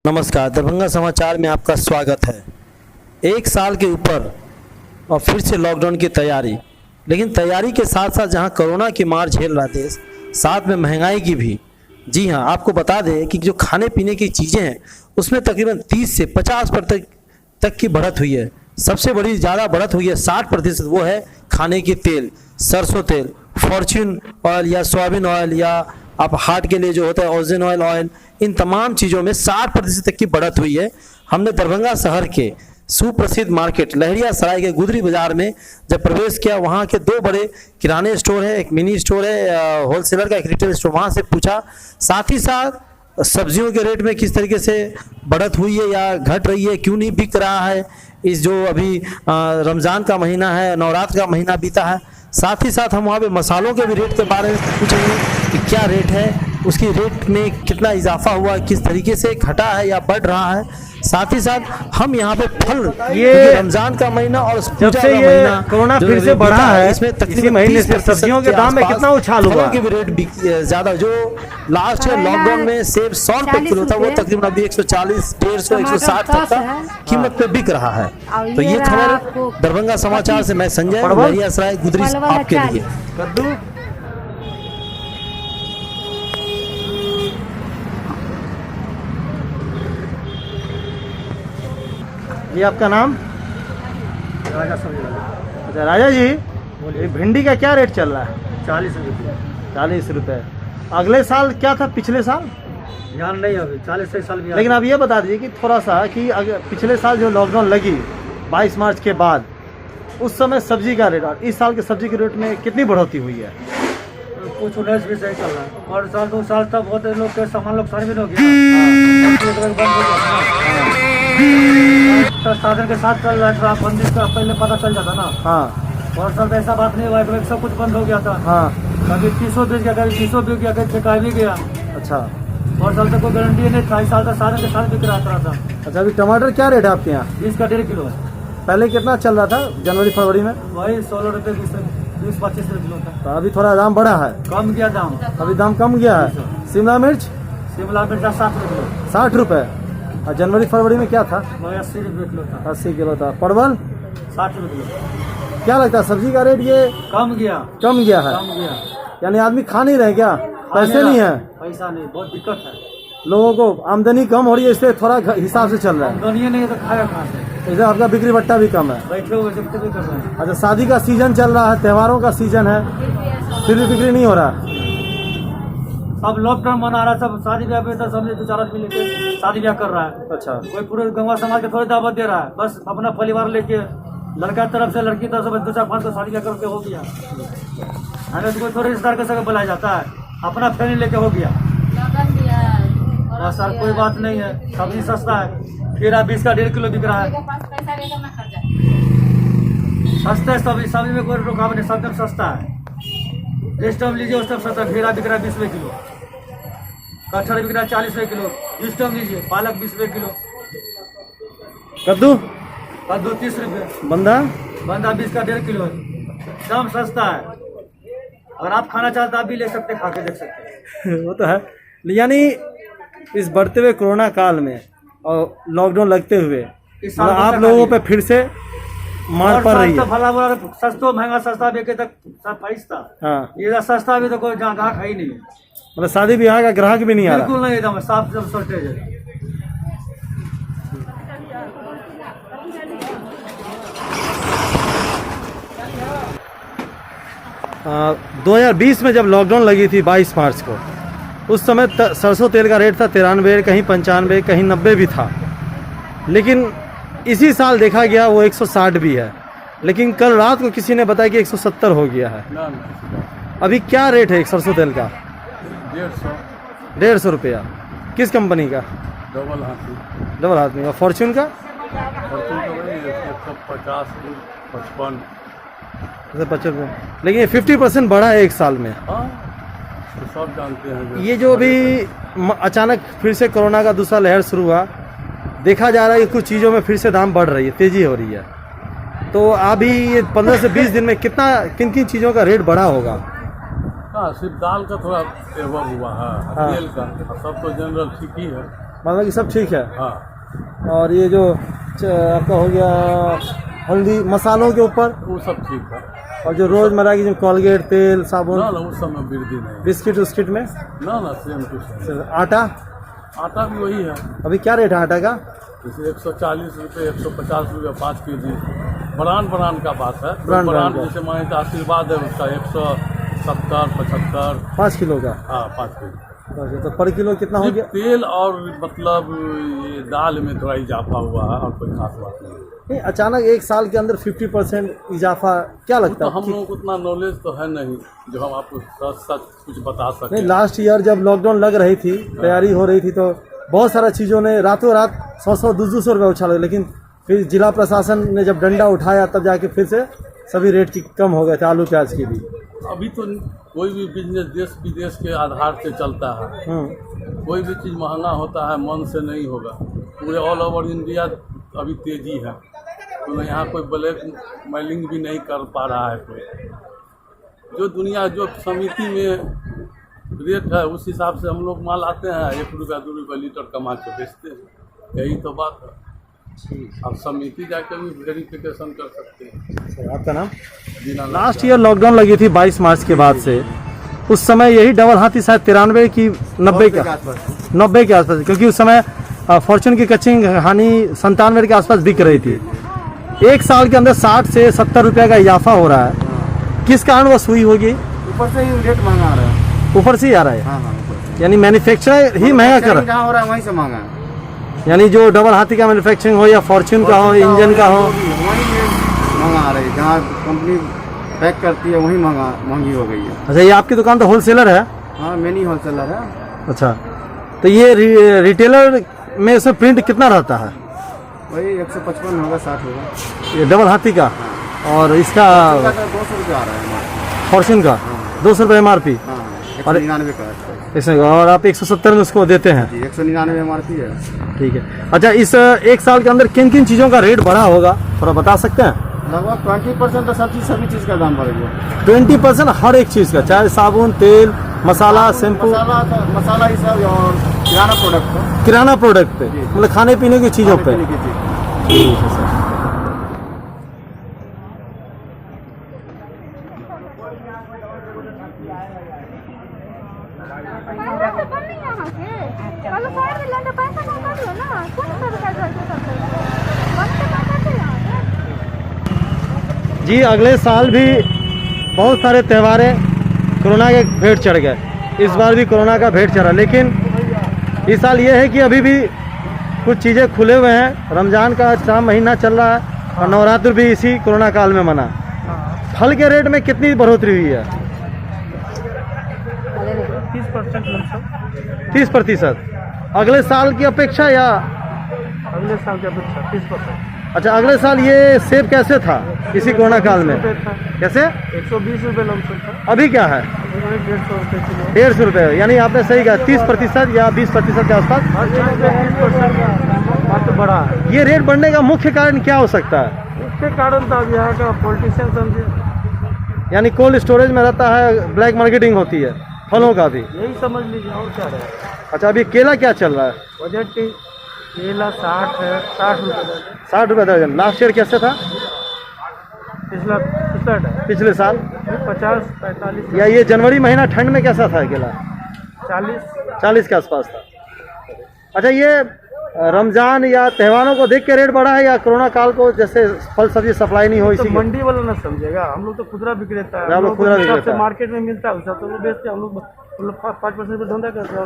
नमस्कार, दरभंगा समाचार में आपका स्वागत है। एक साल के ऊपर और फिर से लॉकडाउन की तैयारी, लेकिन तैयारी के साथ साथ जहां कोरोना की मार झेल रहा देश, साथ में महंगाई की भी। जी हां, आपको बता दें कि जो खाने पीने की चीज़ें हैं उसमें तकरीबन 30 से 50% तक की बढ़त हुई है। सबसे बड़ी ज़्यादा बढ़त हुई है 60%, वो है खाने की तेल, सरसों तेल, फॉर्च्यून ऑयल या सोयाबीन ऑयल या आप हार्ट के लिए जो होता है ऑक्सीजन ऑयल, इन तमाम चीज़ों में 60% तक की बढ़त हुई है। हमने दरभंगा शहर के सुप्रसिद्ध मार्केट लहरिया सराय के गुदरी बाजार में जब प्रवेश किया, वहाँ के दो बड़े किराने स्टोर है, एक मिनी स्टोर है होलसेलर का, एक रिटेल स्टोर, वहाँ से पूछा। साथ ही साथ सब्जियों के रेट में किस तरीके से बढ़त हुई है या घट रही है, क्यों नहीं बिक रहा है, इस जो अभी रमज़ान का महीना है, नवरात्र का महीना बीता है। साथ ही साथ हम वहाँ पे मसालों के भी रेट के बारे में पूछेंगे कि क्या रेट है, उसकी रेट में कितना इजाफा हुआ, किस तरीके से घटा है या बढ़ रहा है। साथ ही साथ हम यहाँ पे फल, ये रमजान का महीना और जब से ये कोरोना फिर से बढ़ा है, इसमें तकरीबन महीने से सब्जियों के दाम में कितना उछाल हुआ है। की भी रेट ज्यादा, जो लास्ट लॉकडाउन में सेब 100 रुपए किलो था, वो तकरीबन अभी 140, 150, 160 तक का कीमत पे बिक रहा है। तो ये खबर दरभंगा समाचार से मैं संजय लहरिया सराय गुदरी आपके लिए। कद्दू ये आपका नाम? राजा। अच्छा राजा जी, ये भिंडी का क्या रेट चल रहा है? 40 रुपये। 40 रुपये। अगले साल क्या था, पिछले साल? ध्यान नहीं अभी, 40 से साल भी। लेकिन अब ये बता दीजिए कि थोड़ा सा कि पिछले साल जो लॉकडाउन लगी 22 मार्च के बाद, उस समय सब्जी का रेट और इस साल के सब्जी के रेट में कितनी बढ़ोतरी हुई है? कुछ 19-20 सही चल रहा है, और साल 2 साल तक बहुत लोग के सामान लोग शामिल हो गया। साधन के साथ चल रहा था, बंदी का पहले पता चल जाता ना। हाँ। और साल ऐसा बात नहीं हुआ, सब कुछ बंद हो गया था। हाँ। कभी 300 बेच गया, कभी 300 बिक गया, कभी ठेका भी गया। अच्छा। और साल तक कोई गारंटी नहीं था, इस साल तक साधन के साथ बिक रहा था। अच्छा, अभी टमाटर क्या रेट है आपके यहाँ? 20 का 1.5 किलो है। पहले कितना चल रहा था जनवरी फरवरी में? वही 16 रुपये 20-25 रुपये किलो था। तो अभी थोड़ा दाम बढ़ा है? कम गया दाम, अभी दाम कम गया है। शिमला मिर्च? शिमला मिर्च 60 रुपये किलो। 60 रुपये। और जनवरी फरवरी में क्या था? वही 80 रुपये किलो था। 80 किलो था। परवल? 60 रुपये किलो। क्या लगता है सब्जी का रेट ये कम गया? कम गया है। कम गया, यानी आदमी खा नहीं रहे क्या? पैसे नहीं है? पैसा नहीं, बहुत दिक्कत है। लोगों को आमदनी कम हो रही है, इसलिए थोड़ा हिसाब से चल रहा है। आमदनी नहीं है तो खाया कहाँ से? इधर आपका बिक्री बट्टा भी कम है। बैठे हुए सकते भी कर रहे हैं। अच्छा, शादी का सीजन चल रहा है, त्योहारों का सीजन है, फिर भी बिक्री नहीं हो रहा है। सब लॉकडाउन मना रहा है, सब शादी ब्याह पे सब 2-4 आदमी लेके शादी ब्याह कर रहा है। अच्छा। कोई पूरे गंगा समाज के थोड़ी दावत दे रहा है, बस अपना परिवार लेके, लड़का तरफ से लड़की तरफ से 2-4-5 को शादी ब्याह करके हो गया। हमें तो कोई थोड़े रिश्तेदार के संग बुलाया जाता है, अपना फैमिली लेके हो गया बस। सर कोई बात नहीं है, सब्जी सस्ता है, खीरा 20 का 1.5 किलो बिक रहा है। सस्ता है सब्जी में कोई रुकावट नहीं, सब सस्ता है। जिस टाइम लीजिए उस टाइम सस्ता। खीरा बिक रहा है 20 रुपये किलो, कटहल बिक रहा है 40 रुपये किलो। जिस टाइम लीजिए, पालक 20 रुपये किलो। कद्दू? कद्दू 30 रुपये। बंदा? बंदा 20 का 1.5 किलो है, दाम सस्ता है। अगर आप खाना चाहते आप भी ले सकते, खा के देख सकते। वो तो है। यानी इस बढ़ते हुए कोरोना काल में और लॉकडाउन लगते हुए आप लोगों पे फिर से मार पड़ रही है। भला बुरा सस्ता महंगा सस्ता बेचे तक पैसा। हाँ। ये सस्ता भी तो कोई ग्राहक है ही नहीं। मतलब शादी ब्याह का ग्राहक भी नहीं आ रहा? बिल्कुल नहीं, एकदम साफ सब शॉर्टेज है। 2020 में जब लॉकडाउन लगी थी 22 मार्च को, उस समय सरसों तेल का रेट था 93, कहीं 95, कहीं 90 भी था। लेकिन इसी साल देखा गया वो 160 भी है। लेकिन कल रात को किसी ने बताया कि 170 हो गया है। अभी क्या रेट है सरसों तेल का? 150 रुपया। किस कंपनी का? डबल हाथी। और फॉर्च्यून का? 55। लेकिन ये 50% बढ़ा है एक साल में। सब जानते हैं। ये जो अभी अचानक फिर से कोरोना का दूसरा लहर शुरू हुआ, देखा जा रहा है कि कुछ चीज़ों में फिर से दाम बढ़ रही है, तेज़ी हो रही है। तो अभी ये 15 से 20 दिन में कितना किन किन चीज़ों का रेट बढ़ा होगा? हाँ, सिर्फ दाल का थोड़ा एवं हुआ है, तेल का सब तो जनरल ठीक ही है। मतलब कि सब ठीक है। हाँ और ये जो आपका हो गया हल्दी मसालों के ऊपर, वो सब ठीक है। और जो रोजमर्रा की जो कोलगेट तेल साबुन ना उस समय वृद्धि नहीं। बिस्किट उस्किट में ना सेम टू सेम। आटा आटा भी वही है। अभी क्या रेट है आटा का? जैसे 140 रुपये 150 रुपये 5 kg। ब्रांड का बात है। ब्रांड का। जैसे माने तो आशीर्वाद है उसका 170 75। 5 किलो का? हाँ 5 kg। तो पर किलो कितना हो सिर्फ गया? तेल और मतलब ये दाल में थोड़ा इजाफा हुआ है और कोई खास बात नहीं। नहीं, अचानक एक साल के अंदर 50% इजाफा क्या लगता तो है? हम लोगों को उतना नॉलेज तो है नहीं जो हम आपको सच कुछ बता सकें। नहीं, लास्ट ईयर जब लॉकडाउन लग रही थी, तैयारी हो रही थी, तो बहुत सारा चीज़ों ने रातों रात 100 200 रुपये उछाले, लेकिन फिर जिला प्रशासन ने जब डंडा उठाया तब जाके फिर से सभी रेट की कम हो गए थे, आलू प्याज की भी। अभी तो कोई भी बिजनेस देश विदेश के आधार से चलता है। कोई भी चीज़ महंगा होता है मन से नहीं होगा। पूरे ऑल ओवर इंडिया अभी तेजी है, तो यहाँ कोई ब्लैक मेलिंग भी नहीं कर पा रहा है कोई। जो दुनिया जो समिति में रेट है उस हिसाब से हम लोग माल आते हैं, 1 रुपया 2 रुपया लीटर कमा के बेचते हैं। यही तो बात है। अब समिति जाकर भी वेरिफिकेशन कर सकते हैं। आपका नाम? बिना लास्ट ईयर लॉकडाउन लगी थी 22 मार्च के बाद से, उस समय यही डबल हाथी शायद 93 की 90 के आसपास, क्योंकि उस समय फॉर्चून की कचिंग हानि 97 के आसपास बिक रही थी। एक साल के अंदर 60 से 70 रुपये का इजाफा हो रहा है। किस कारण वह सुई होगी? ऊपर से ही रेट महंगा आ रहा है। ऊपर से ही आ रहा है। हाँ ऊपर से। यानी मैन्युफैक्चरर ही महंगा कर रहा जहाँ हो रहा है वहीं से महंगा है। है। यानी जो डबल हाथी का मैन्युफैक्चरिंग हो या फॉर्चून का हो, इंजन का हो, वहीं महंगा आ रहा है। जहाँ कंपनी पैक करती है वहीं महंगी हो गई है। अच्छा, ये आपकी दुकान तो होलसेलर है? हाँ मिनी होलसेलर है। अच्छा, तो ये रिटेलर में इसमें प्रिंट कितना रहता है? वही 155 होगा 60 होगा। ये डबल हाथी का, और इसका 200 रुपये आ रहा है। फॉर्चून का 200 रुपये MRP, हाँ 199 का है इसमें, और आप 170 में उसको देते हैं। जी। 199 MRP है। ठीक है। अच्छा, इस एक साल के अंदर किन किन चीज़ों का रेट बढ़ा होगा, थोड़ा बता सकते हैं? लगभग 20% तो सभी चीज़ का दाम बढ़ गया। 20% हर एक चीज़ का, चाहे साबुन, तेल, मसाला, शैम्पू, मसाला ही सब, और किराना प्रोडक्ट को, किराना प्रोडक्ट पे, मतलब खाने पीने की चीज़ों पे। खाने पीने की चीज़। ठीक है सर। जी, अगले साल भी बहुत सारे त्योहारें कोरोना के भेंट चढ़ गए। इस बार भी कोरोना का भेंट चढ़ा, लेकिन इस साल ये है कि अभी भी कुछ चीज़ें खुले हुए हैं। रमज़ान का 4 महीना चल रहा है और नवरात्र भी इसी कोरोना काल में मना। फल के रेट में कितनी बढ़ोतरी हुई है? 30%। अगले साल की अपेक्षा या अगले साल की अपेक्षा 30%। अच्छा, अगले साल ये सेब कैसे था इसी कोरोना काल में? कैसे? 120 रुपये लमसम था। अभी क्या है? 150 रुपये किलो। 150 रुपये। यानी आपने सही कहा, 30% या 20% के आसपास। हर चीज़ पे 30% मात्र बढ़ा है। ये रेट बढ़ने का मुख्य कारण क्या हो सकता है? इसके कारण तो अब यहाँ का पॉलिटिशियन समझे, यानी कोल्ड स्टोरेज में रहता है, ब्लैक मार्केटिंग होती है फलों का भी। यही समझ लीजिए और क्या रहे। अच्छा, अभी केला क्या चल रहा है? बजट की केला 60 है, 60 रुपये दर्जन। 60 रुपये दर्जन। लास्ट ईयर कैसे था? पिछला 65 है, पिछले साल? 50-45 या ये जनवरी महीना ठंड में कैसा था केला? 40 के आसपास था। अच्छा, ये रमजान या त्योहारों को देख के रेट बढ़ा है या कोरोना काल को, जैसे फल सब्जी सप्लाई नहीं हो तो इसी मंडी वाला ना समझेगा। हम लोग तो खुदरा विक्रेता है। आप लोग खुदरा विक्रेता से है। मार्केट में मिलता है उस हिसाब से वो बेचते हैं। हम लोग 5% पे धंधा करते हैं।